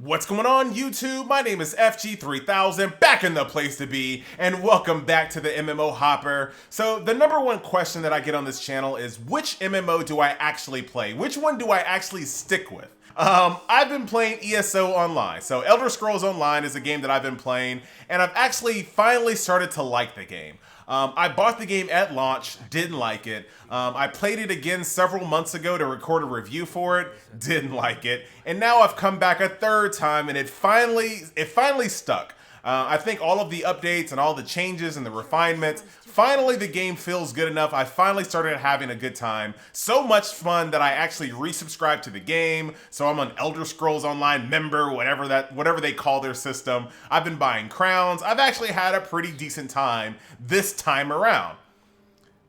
What's going on YouTube? My name is FG3000, back in the place to be, and welcome back to the MMO Hopper. So the number one question that I get on this channel is, which MMO do I actually play? Which one do I actually stick with? I've been playing ESO Online. So Elder Scrolls Online is a game that I've been playing, and I've actually finally started to like the game. I bought the game at launch, didn't like it. I played it again several months ago to record a review for it, didn't like it. And now I've come back a third time and it finally stuck. I think all of the updates and all the changes and the refinements, finally the game feels good enough. I finally started having a good time. So much fun that I actually resubscribed to the game. So I'm an Elder Scrolls Online member, whatever they call their system. I've been buying crowns. I've actually had a pretty decent time this time around.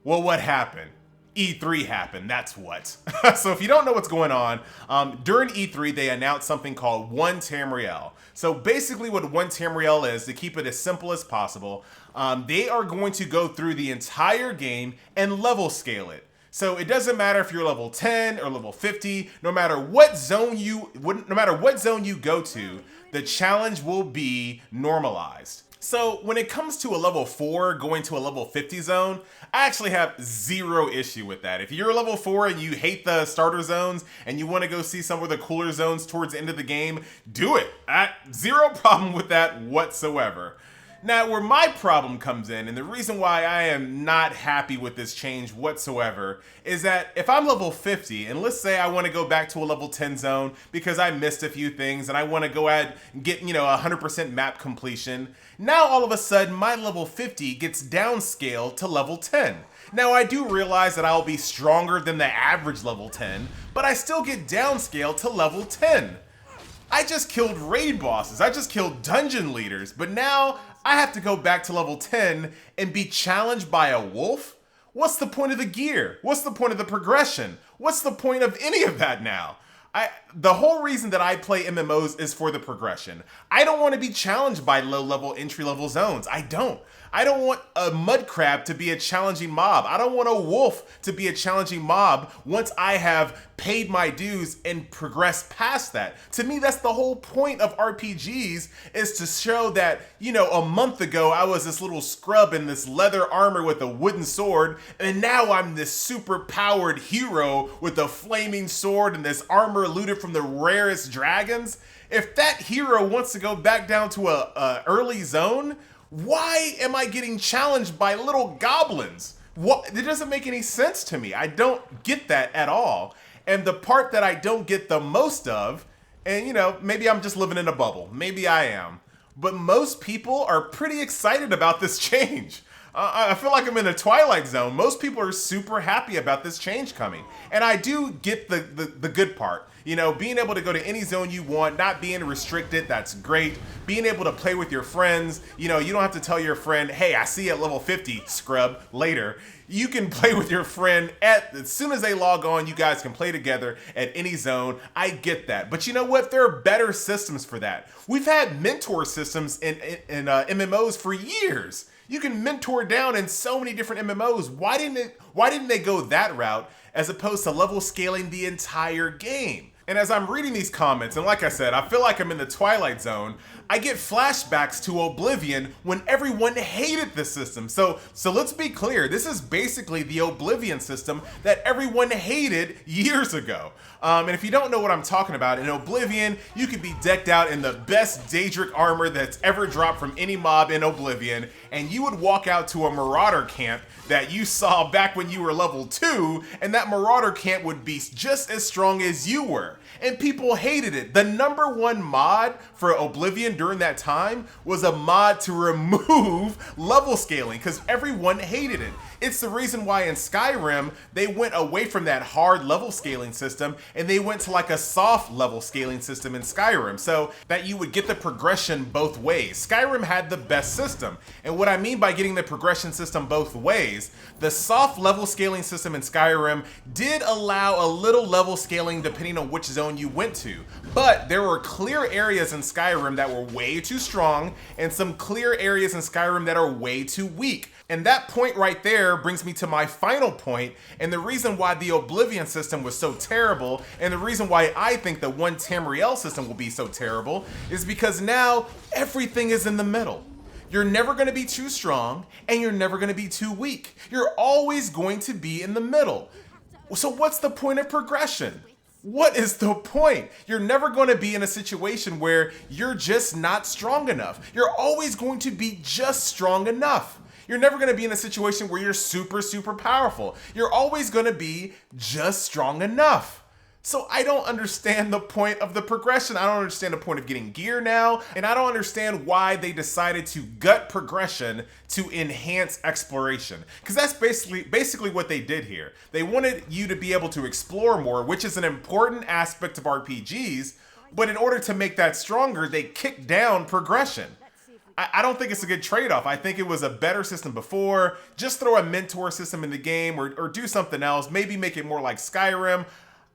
Well, what happened? E3 happened, that's what. So if you don't know what's going on, during E3 they announced something called One Tamriel. So basically what One Tamriel is, to keep it as simple as possible, they are going to go through the entire game and level scale it. So it doesn't matter if you're level 10 or level 50, no matter what zone you go to, the challenge will be normalized. So when it comes to a level 4 going to a level 50 zone, I actually have zero issue with that. If you're a level 4 and you hate the starter zones and you want to go see some of the cooler zones towards the end of the game, do it. Zero problem with that whatsoever. Now, where my problem comes in, and the reason why I am not happy with this change whatsoever, is that if I'm level 50, and let's say I want to go back to a level 10 zone because I missed a few things and I want to go ahead and get, 100% map completion, now all of a sudden my level 50 gets downscaled to level 10. Now, I do realize that I'll be stronger than the average level 10, but I still get downscaled to level 10. I just killed raid bosses, I just killed dungeon leaders, but now I have to go back to level 10 and be challenged by a wolf? What's the point of the gear? What's the point of the progression? What's the point of any of that now? The whole reason that I play MMOs is for the progression. I don't want to be challenged by low-level, entry-level zones. I don't want a mud crab to be a challenging mob. I don't want a wolf to be a challenging mob once I have paid my dues and progressed past that. To me, that's the whole point of RPGs, is to show that, a month ago I was this little scrub in this leather armor with a wooden sword, and now I'm this super powered hero with a flaming sword and this armor looted from the rarest dragons. If that hero wants to go back down to a early zone, why am I getting challenged by little goblins? It doesn't make any sense to me. I don't get that at all. And the part that I don't get the most of, and maybe I'm just living in a bubble. Maybe I am. But most people are pretty excited about this change. I feel like I'm in a twilight zone. Most people are super happy about this change coming. And I do get the good part. Being able to go to any zone you want, not being restricted, that's great. Being able to play with your friends, you don't have to tell your friend, hey, I see you at level 50, scrub, later. You can play with your friend as soon as they log on, you guys can play together at any zone. I get that. But you know what? There are better systems for that. We've had mentor systems in MMOs for years. You can mentor down in so many different MMOs. Why didn't they go that route as opposed to level scaling the entire game? And as I'm reading these comments, and like I said, I feel like I'm in the Twilight Zone, I get flashbacks to Oblivion when everyone hated the system. So let's be clear, this is basically the Oblivion system that everyone hated years ago. And if you don't know what I'm talking about, in Oblivion, you could be decked out in the best Daedric armor that's ever dropped from any mob in Oblivion, and you would walk out to a Marauder camp that you saw back when you were level 2, and that Marauder camp would be just as strong as you were. And people hated it. The number one mod for Oblivion during that time was a mod to remove level scaling, because everyone hated it. It's the reason why in Skyrim, they went away from that hard level scaling system and they went to like a soft level scaling system in Skyrim, so that you would get the progression both ways. Skyrim had the best system. And what I mean by getting the progression system both ways, the soft level scaling system in Skyrim did allow a little level scaling depending on which zone zone you went to. But there were clear areas in Skyrim that were way too strong and some clear areas in Skyrim that are way too weak. And that point right there brings me to my final point, and the reason why the Oblivion system was so terrible, and the reason why I think the one Tamriel system will be so terrible, is because now everything is in the middle. You're never going to be too strong, and you're never going to be too weak. You're always going to be in the middle. So what's the point of progression? What is the point? You're never going to be in a situation where you're just not strong enough. You're always going to be just strong enough. You're never going to be in a situation where you're super, super powerful. You're always going to be just strong enough. So I don't understand the point of the progression. I don't understand the point of getting gear now. And I don't understand why they decided to gut progression to enhance exploration. Because that's basically what they did here. They wanted you to be able to explore more, which is an important aspect of RPGs. But in order to make that stronger, they kicked down progression. I don't think it's a good trade-off. I think it was a better system before. Just throw a mentor system in the game or do something else. Maybe make it more like Skyrim.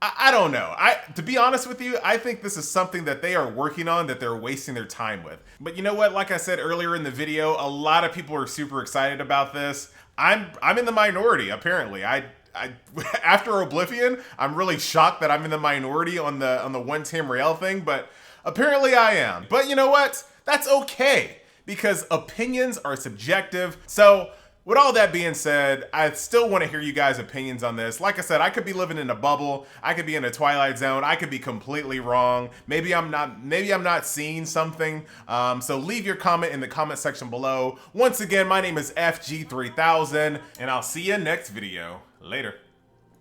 I don't know. To be honest with you, I think this is something that they are working on that they're wasting their time with. But you know what? Like I said earlier in the video, a lot of people are super excited about this. I'm in the minority, apparently. After Oblivion, I'm really shocked that I'm in the minority on the one Tamriel thing, but apparently I am. But you know what? That's okay, because opinions are subjective. So with all that being said, I still want to hear you guys' opinions on this. Like I said, I could be living in a bubble. I could be in a Twilight Zone. I could be completely wrong. Maybe I'm not seeing something. So leave your comment in the comment section below. Once again, my name is FG3000, and I'll see you next video. Later.